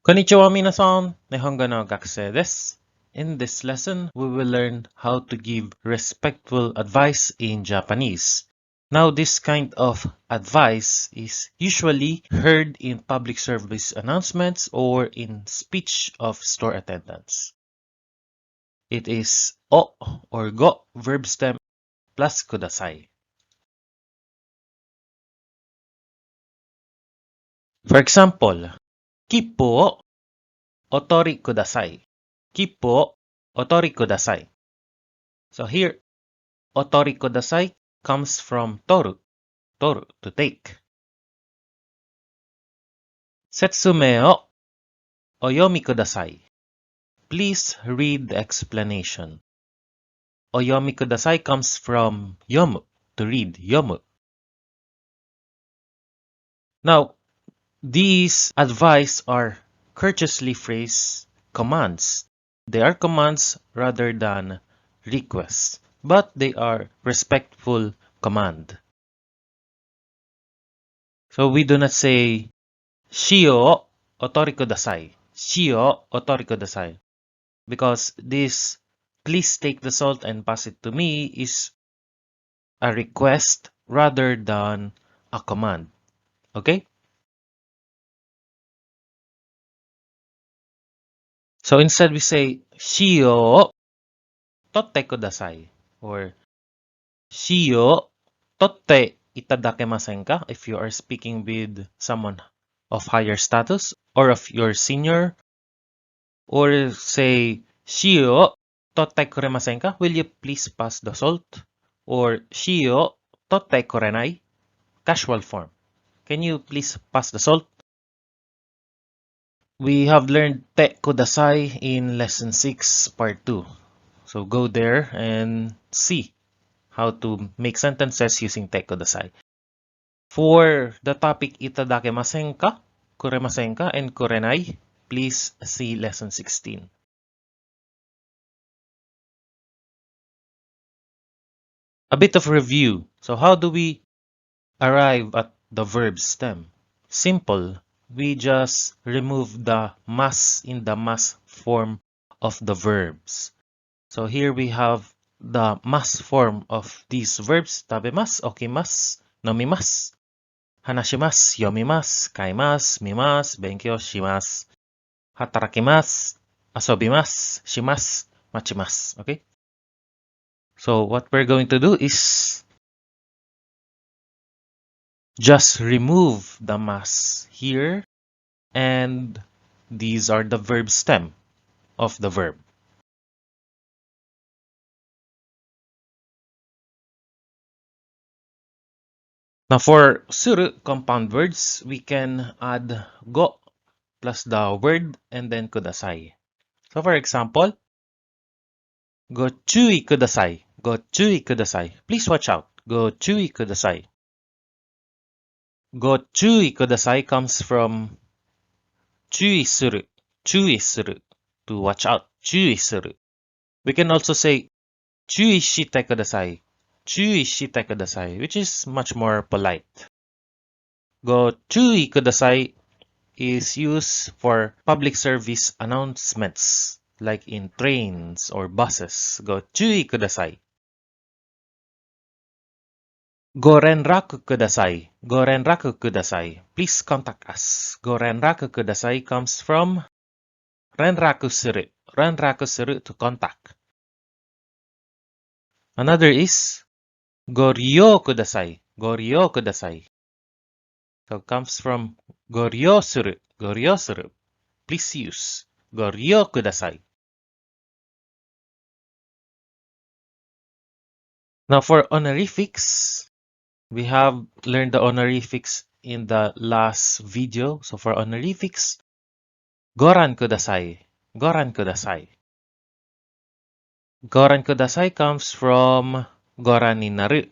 Konnichiwa minasan, Nihongo no gakusei desu. In this lesson, we will learn how to give respectful advice in Japanese. Now, this kind of advice is usually heard in public service announcements or in speech of store attendants. It is o or go verb stem plus kudasai. For example, kippu o otori kudasai. Kippu o otori kudasai. So here, otori kudasai comes from toru, to take. Setsume o oyomi kudasai. Please read the explanation. Oyomi kudasai comes from yomu, to read, yomu. Now, these advice are courteously phrased commands. They are commands rather than requests, but they are respectful command. So we do not say shio o otori kudasai. Shio o otori kudasai. Because this please take the salt and pass it to me is a request rather than a command. Okay? So instead we say shio o totte kudasai or shio totte itadakemasen ka if you are speaking with someone of higher status or of your senior, or say shio totte kuremasen ka, will you please pass the salt, or shio totte kurenai, casual form, can you please pass the salt? We have learned te kudasai in lesson 6 part 2. So go there and see how to make sentences using te kudasai. For the topic itadakemasen ka, kuremasen ka, and kurenai, please see lesson 16. A bit of review. So how do we arrive at the verb stem? Simple. We just remove the mas in the mas form of the verbs. So here we have the mas form of these verbs. Tabemasu, okimasu, nomimasu, hanashimasu, yomimasu, kaimasu, mimasu, benkyou shimasu, hatarakimasu, asobimasu, shimasu, machimasu. Okay? So what we're going to do is just remove the mas here, and these are the verb stem of the verb. Now for suru compound words, we can add go plus the word and then kudasai. So for example, go chui kudasai. Go chui kudasai. Please watch out. Go chui kudasai. Go chui kudasai comes from chui suru. Chui suru. To watch out. Chui suru. We can also say chui shite kudasai. Chui shite kudasai, which is much more polite. Go chui kudasai is used for public service announcements, like in trains or buses. Go chui kudasai. Go renraku kudasai. Go renraku kudasai. Please contact us. Go renraku kudasai comes from renraku suru. Renraku suru, to contact. Another is go ryo kudasai. Go ryo kudasai. So comes from go ryo suru. Go ryo suru. Please use. Go ryo kudasai. Now for honorifics, we have learned the honorifics in the last video. So for honorifics, goran kudasai. Goran kudasai. Goran kudasai comes from goran ni naru,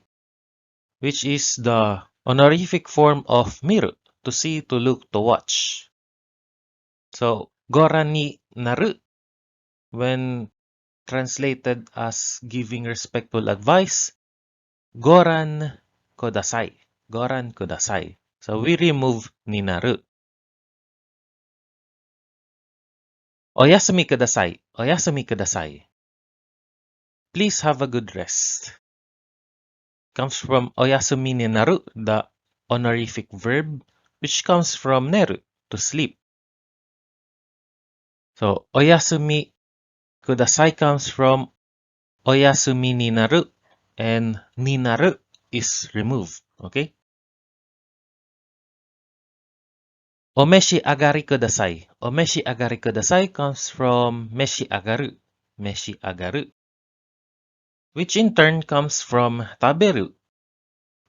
which is the honorific form of miru, to see, to look, to watch. So goran ni naru, when translated as giving respectful advice, goran kudasai. Goran kudasai. So we remove ni naru. Oyasumi kudasai. Oyasumi kudasai. Please have a good rest. Comes from oyasumi ni naru, the honorific verb, which comes from neru, to sleep. So, oyasumi kudasai comes from oyasumi ni naru, and ni naru is removed. Okay? Omeshi agari kudasai. Omeshi agari kudasai comes from meshi agaru. Meshi agaru. Which in turn comes from taberu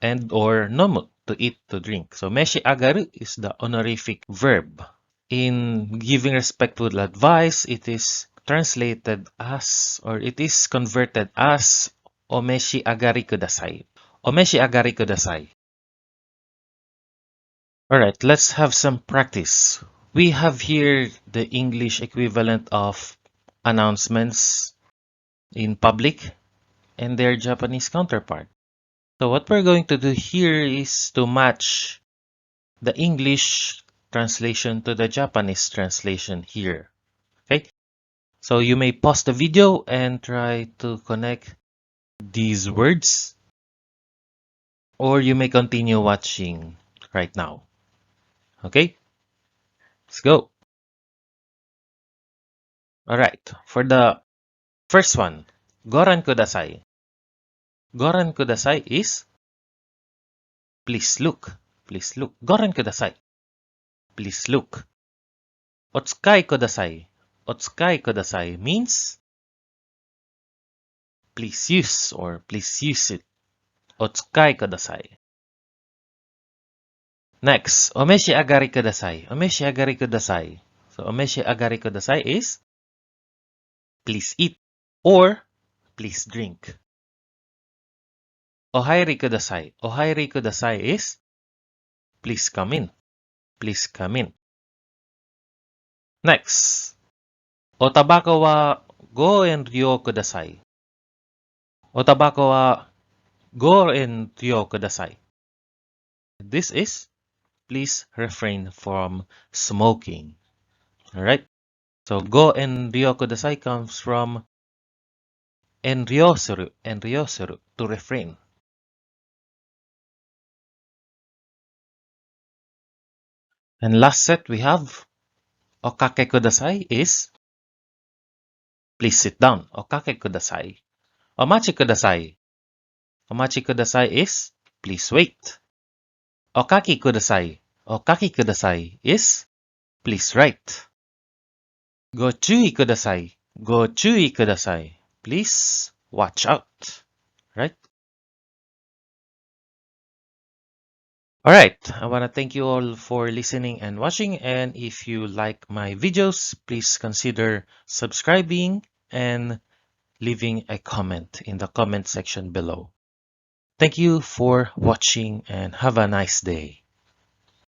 and or nomu, to eat, to drink. So meshi agaru is the honorific verb. In giving respectful advice, it is translated as, or it is converted as, omeshi agari kudasai. Omeshi agari kudasai. Alright, let's have some practice. We have here the English equivalent of announcements in public and their Japanese counterpart. So what we're going to do here is to match the English translation to the Japanese translation here. Okay? So you may pause the video and try to connect these words, or you may continue watching right now. Okay? Let's go. Alright, for the first one, goran kudasai. Goran kudasai is please look. Please look. Goran kudasai. Please look. Otsukai kudasai. Otsukai kudasai means please use or please use it. Otsukai kudasai. Next, omeshi agari kudasai. Omeshi agari kudasai. So omeshi agari kudasai is please eat or please drink. Ohairi kudasai. Ohairi kudasai is please come in. Please come in. Next, otabako wa go and ryo kudasai. Otabako wa go and ryo kudasai. This is please refrain from smoking. Alright? So go and ryo kudasai comes from enryosuru, to refrain. And last set we have okake kudasai is please sit down. Okake kudasai. Omachi kudasai. Omachi kudasai is please wait. Okaki kudasai. Okaki kudasai is please write. Go chui kudasai. Go chui kudasai. Please watch out. Right? Alright, I want to thank you all for listening and watching, and if you like my videos, please consider subscribing and leaving a comment in the comment section below. Thank you for watching and have a nice day.